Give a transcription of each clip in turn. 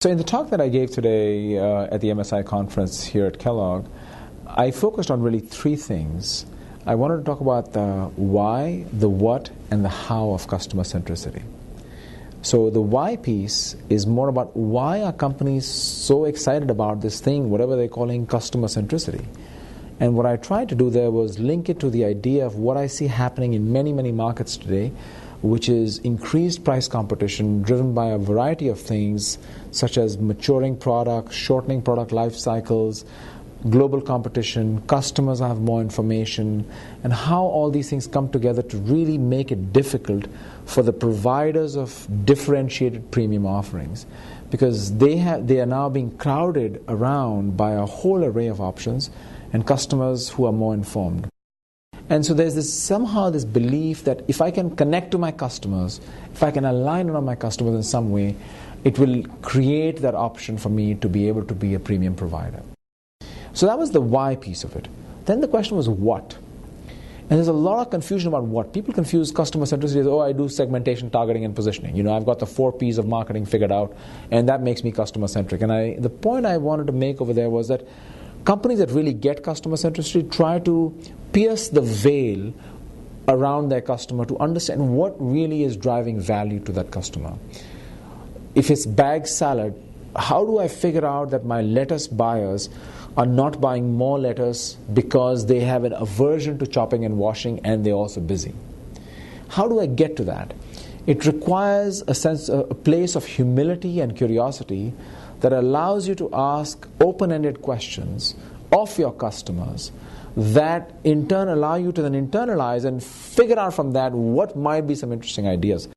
So in the talk that I gave today at the MSI conference here at Kellogg, I focused on really three things. I wanted to talk about the why, the what, and the how of customer centricity. So the why piece is more about why are companies so excited about this thing, whatever they're calling customer centricity. And what I tried to do there was link it to the idea of what I see happening in many, many markets today, which is increased price competition driven by a variety of things such as maturing products, shortening product life cycles, global competition, customers have more information, and how all these things come together to really make it difficult for the providers of differentiated premium offerings, because they are now being crowded around by a whole array of options and customers who are more informed. And so there's somehow this belief that if I can connect to my customers, if I can align around my customers in some way, it will create that option for me to be able to be a premium provider. So that was the why piece of it. Then the question was what. And there's a lot of confusion about what. People confuse customer centricity as, I do segmentation, targeting, and positioning. I've got the 4 Ps of marketing figured out, and that makes me customer centric. And the point I wanted to make over there was that companies that really get customer centricity try to pierce the veil around their customer to understand what really is driving value to that customer. If it's bagged salad, how do I figure out that my lettuce buyers are not buying more lettuce because they have an aversion to chopping and washing and they're also busy? How do I get to that? It requires a place of humility and curiosity that allows you to ask open-ended questions of your customers that in turn allow you to then internalize and figure out from that what might be some interesting ideas.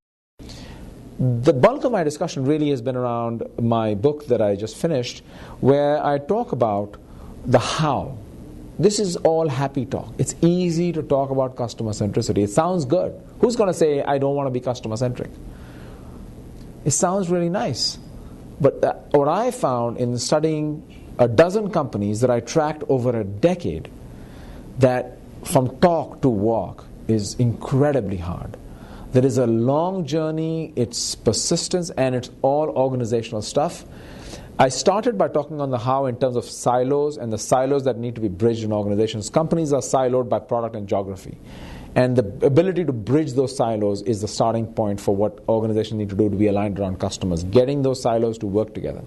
The bulk of my discussion really has been around my book that I just finished, where I talk about the how. This is all happy talk. It's easy to talk about customer centricity. It sounds good. Who's going to say, I don't want to be customer centric? It sounds really nice. But what I found in studying a dozen companies that I tracked over a decade, that from talk to walk is incredibly hard. There is a long journey, it's persistence, and it's all organizational stuff. I started by talking on the how in terms of silos and the silos that need to be bridged in organizations. Companies are siloed by product and geography. And the ability to bridge those silos is the starting point for what organizations need to do to be aligned around customers, getting those silos to work together.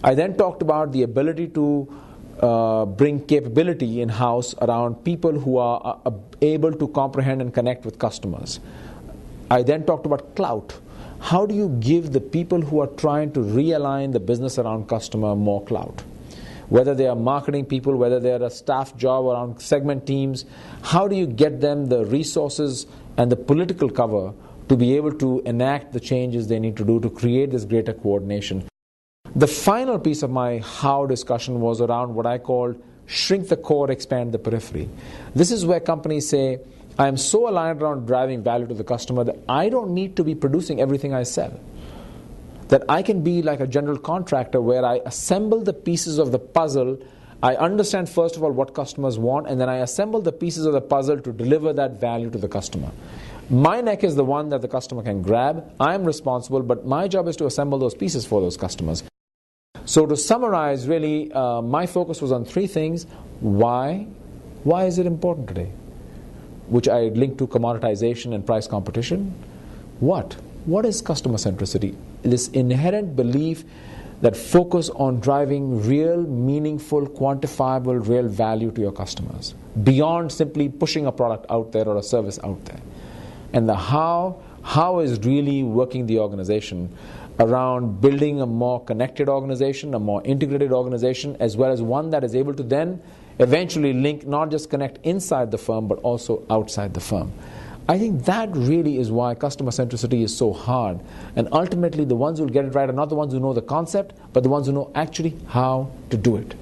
I then talked about the ability to bring capability in-house around people who are able to comprehend and connect with customers. I then talked about clout. How do you give the people who are trying to realign the business around customer more clout? Whether they are marketing people, whether they are a staff job around segment teams, how do you get them the resources and the political cover to be able to enact the changes they need to do to create this greater coordination? The final piece of my how discussion was around what I called shrink the core, expand the periphery. This is where companies say, I am so aligned around driving value to the customer that I don't need to be producing everything I sell. That I can be like a general contractor where I assemble the pieces of the puzzle. I understand first of all what customers want, and then I assemble the pieces of the puzzle to deliver that value to the customer. My neck is the one that the customer can grab. I am responsible, but my job is to assemble those pieces for those customers. So to summarize, really, my focus was on 3 things. Why? Why is it important today? Which I linked to commoditization and price competition. What? What is customer centricity? This inherent belief that focus on driving real, meaningful, quantifiable, real value to your customers beyond simply pushing a product out there or a service out there. And the how is really working the organization around building a more connected organization, a more integrated organization, as well as one that is able to then eventually link, not just connect inside the firm, but also outside the firm. I think that really is why customer centricity is so hard. And ultimately, the ones who will get it right are not the ones who know the concept, but the ones who know actually how to do it.